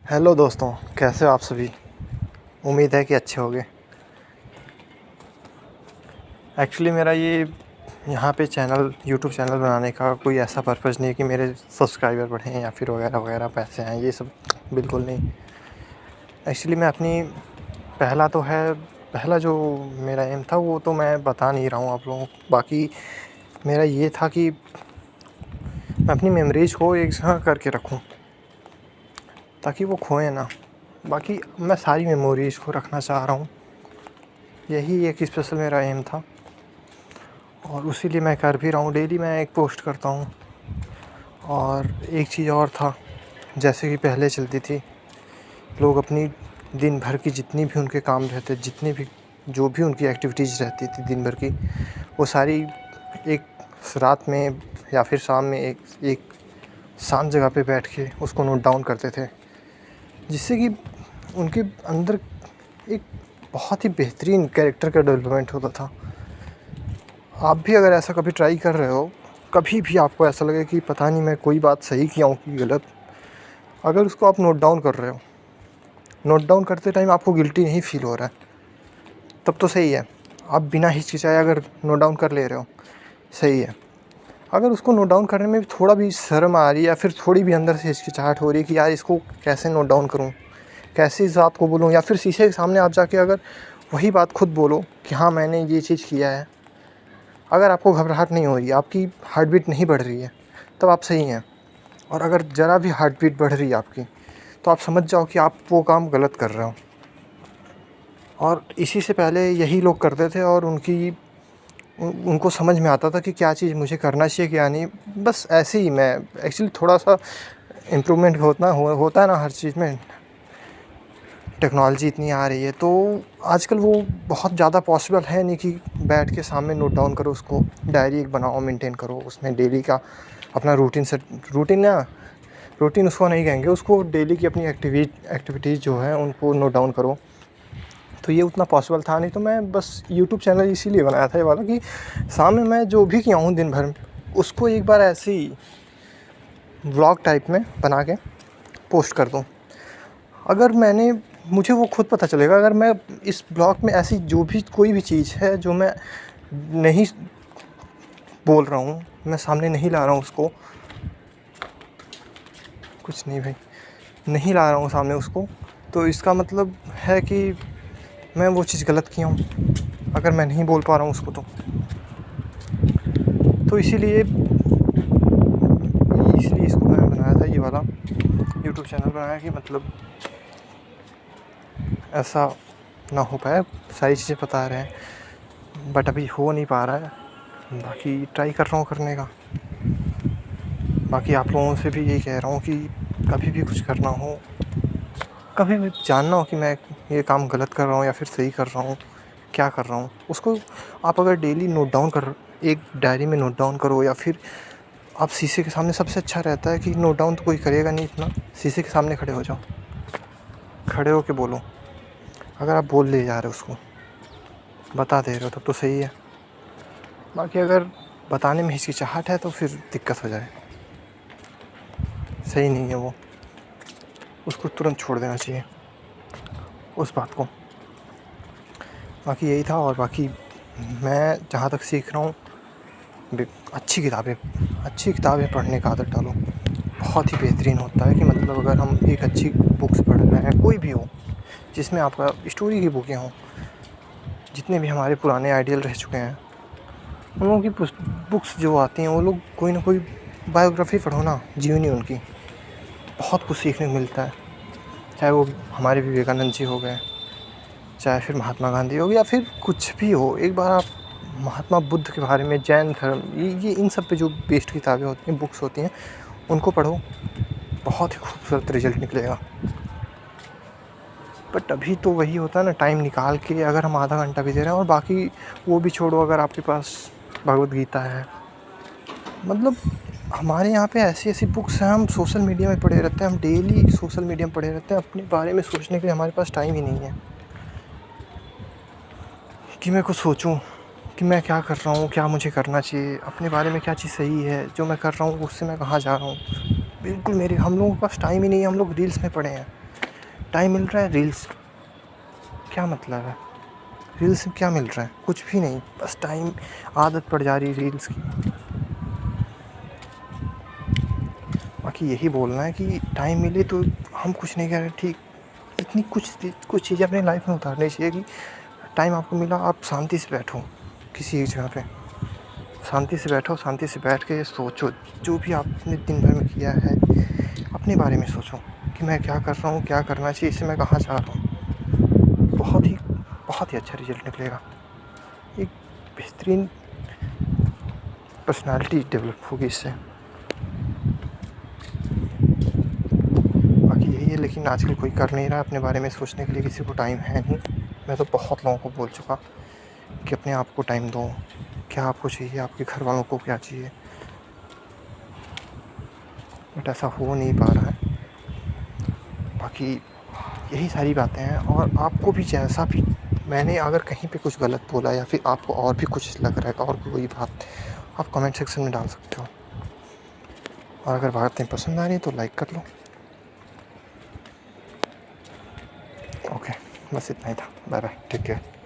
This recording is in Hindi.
हेलो दोस्तों, कैसे हो आप सभी। उम्मीद है कि अच्छे होंगे। एक्चुअली मेरा ये यहाँ पे यूट्यूब चैनल बनाने का कोई ऐसा पर्पज़ नहीं है कि मेरे सब्सक्राइबर बढ़ें या फिर वगैरह वगैरह पैसे आएँ, ये सब बिल्कुल नहीं। एक्चुअली मैं अपनी पहला जो मेरा एम था वो तो मैं बता नहीं रहा हूँ आप लोगों को। बाकी मेरा ये था कि मैं अपनी मेमोरीज़ को एक जगह करके रखूँ ताकि वो खोए ना। बाकी मैं सारी मेमोरीज़ को रखना चाह रहा हूँ, यही एक स्पेशल मेरा एम था और उसी लिए मैं कर भी रहा हूँ। डेली मैं एक पोस्ट करता हूँ। और एक चीज़ और था, जैसे कि पहले चलती थी, लोग अपनी दिन भर की जितनी भी उनके काम रहते, जितनी भी जो भी उनकी एक्टिविटीज़ रहती थी दिन भर की, वो सारी एक रात में या फिर शाम में एक शांत जगह पे बैठ के उसको नोट डाउन करते थे, जिससे कि उनके अंदर एक बहुत ही बेहतरीन कैरेक्टर का डेवलपमेंट होता था। आप भी अगर ऐसा कभी ट्राई कर रहे हो, कभी भी आपको ऐसा लगे कि पता नहीं मैं कोई बात सही किया हूँ कि गलत, अगर उसको आप नोट डाउन कर रहे हो, नोट डाउन करते टाइम आपको गिल्टी नहीं फील हो रहा है, तब तो सही है। आप बिना हिचकिचाए अगर नोट डाउन कर ले रहे हो, सही है। अगर उसको नोट डाउन करने में भी थोड़ा भी शर्म आ रही है या फिर थोड़ी भी अंदर से हिचकिचाहट हो रही है कि यार इसको कैसे नोट डाउन करूँ, कैसे इस बात को बोलूँ, या फिर शीशे के सामने आप जाके अगर वही बात खुद बोलो कि हाँ मैंने ये चीज़ किया है, अगर आपको घबराहट नहीं हो रही है, आपकी हार्ट बीट नहीं बढ़ रही है, तब आप सही हैं। और अगर ज़रा भी हार्ट बीट बढ़ रही है आपकी, तो आप समझ जाओ कि आप वो काम गलत कर रहे हो। और इसी से पहले यही लोग करते थे और उनको समझ में आता था कि क्या चीज़ मुझे करना चाहिए क्या नहीं। बस ऐसे ही मैं एक्चुअली थोड़ा सा इम्प्रूवमेंट होता है ना हर चीज़ में। टेक्नोलॉजी इतनी आ रही है तो आजकल वो बहुत ज़्यादा पॉसिबल है नहीं कि बैठ के सामने नोट डाउन करो, उसको डायरी एक बनाओ, मेंटेन करो, उसमें डेली का अपना रूटीन उसको नहीं कहेंगे, उसको डेली की अपनी एक्टिविटीज़ जो है उनको नोट डाउन करो। तो ये उतना पॉसिबल था नहीं, तो मैं बस यूट्यूब चैनल इसीलिए बनाया था ये वाला कि सामने मैं जो भी किया हूँ दिन भर उसको एक बार ऐसे ही व्लॉग टाइप में बना के पोस्ट कर दूँ। अगर मुझे वो खुद पता चलेगा, अगर मैं इस ब्लॉग में ऐसी जो भी कोई भी चीज़ है जो मैं नहीं बोल रहा हूँ, मैं सामने नहीं ला रहा हूँ उसको, कुछ नहीं भाई, नहीं ला रहा हूँ सामने उसको, तो इसका मतलब है कि मैं वो चीज़ गलत किया हूँ, अगर मैं नहीं बोल पा रहा हूँ उसको तो इसीलिए इसको मैं बनाया था, ये वाला यूट्यूब चैनल बनाया कि मतलब ऐसा ना हो पाए। सारी चीज़ें पता रहे हैं बट अभी हो नहीं पा रहा है, बाकी ट्राई कर रहा हूँ करने का। बाकी आप लोगों से भी यही कह रहा हूँ कि कभी भी कुछ करना हो, कभी भी जानना हो कि मैं ये काम गलत कर रहा हूँ या फिर सही कर रहा हूँ, क्या कर रहा हूँ, उसको आप अगर डेली नोट डाउन एक डायरी में नोट डाउन करो, या फिर आप शीशे के सामने, सबसे अच्छा रहता है कि नोट डाउन तो कोई करेगा नहीं इतना, शीशे के सामने खड़े हो जाओ, खड़े होके बोलो। अगर आप बोल ले जा रहे हो, उसको बता दे रहे हो, तब तो सही है। बाकी अगर बताने में हिचकिचाहट है तो फिर दिक्कत हो जाए, सही नहीं है वो, उसको तुरंत छोड़ देना चाहिए उस बात को। बाकी यही था। और बाकी मैं जहाँ तक सीख रहा हूँ, अच्छी किताबें पढ़ने का आदत डालो, बहुत ही बेहतरीन होता है। कि मतलब अगर हम एक अच्छी बुक्स पढ़ रहे हैं, कोई भी हो जिसमें आपका स्टोरी की बुकें हों, जितने भी हमारे पुराने आइडियल रह चुके हैं उन लोगों की बुक्स जो आती हैं, वो लोग कोई ना कोई बायोग्राफी पढ़ो ना, जीवनी उनकी, बहुत कुछ सीखने को मिलता है। चाहे वो हमारे विवेकानंद जी हो गए, चाहे फिर महात्मा गांधी हो गया, या फिर कुछ भी हो, एक बार आप महात्मा बुद्ध के बारे में, जैन धर्म, ये इन सब पे जो बेस्ड किताबें होती हैं, बुक्स होती हैं, उनको पढ़ो, बहुत ही खूबसूरत रिजल्ट निकलेगा। बट अभी तो वही होता है ना, टाइम निकाल के अगर हम आधा घंटा भी दे रहे हैं, और बाकी वो भी छोड़ो, अगर आपके पास भगवद गीता है, मतलब हमारे यहाँ पे ऐसी बुक्स हैं, हम सोशल मीडिया में पढ़े रहते हैं, हम डेली सोशल मीडिया में पढ़े रहते हैं, अपने बारे में सोचने के लिए हमारे पास टाइम ही नहीं है कि मैं कुछ सोचूं कि मैं क्या कर रहा हूँ, क्या मुझे करना चाहिए, अपने बारे में क्या चीज़ सही है, जो मैं कर रहा हूँ उससे मैं कहाँ जा रहा हूँ। बिल्कुल हम लोगों के पास टाइम ही नहीं है, हम लोग रील्स में पड़े हैं। टाइम मिल रहा है रील्स, क्या मतलब है? रील्स से क्या मिल रहा है? कुछ भी नहीं, बस टाइम, आदत पड़ जा रही है रील्स की। बाकी यही बोलना है कि टाइम मिले तो हम कुछ नहीं कह रहे, ठीक, इतनी कुछ चीज़ें अपनी लाइफ में उतारनी चाहिए कि टाइम आपको मिला, आप शांति से बैठो किसी एक जगह पे, शांति से बैठो, शांति से बैठ के सोचो जो भी आपने दिन भर में किया है, अपने बारे में सोचो कि मैं क्या कर रहा हूँ, क्या करना चाहिए, इससे मैं कहाँ जा रहा हूँ। बहुत ही अच्छा रिजल्ट निकलेगा, एक बेहतरीन पर्सनालिटी डेवलप होगी इससे। बाकी यही है, लेकिन आजकल कोई कर नहीं रहा, अपने बारे में सोचने के लिए किसी को टाइम है नहीं। मैं तो बहुत लोगों को बोल चुका कि अपने आप को टाइम दो, क्या आपको चाहिए, आपके घर वालों को क्या चाहिए, बट ऐसा हो नहीं पा रहा है। बाकी यही सारी बातें हैं, और आपको भी जैसा भी मैंने अगर कहीं पे कुछ गलत बोला या फिर आपको और भी कुछ लग रहा है और कोई बात, आप कमेंट सेक्शन में डाल सकते हो, और अगर बातें पसंद आ रही तो लाइक कर लो। ओके, बस इतना ही था। Bye bye, take care.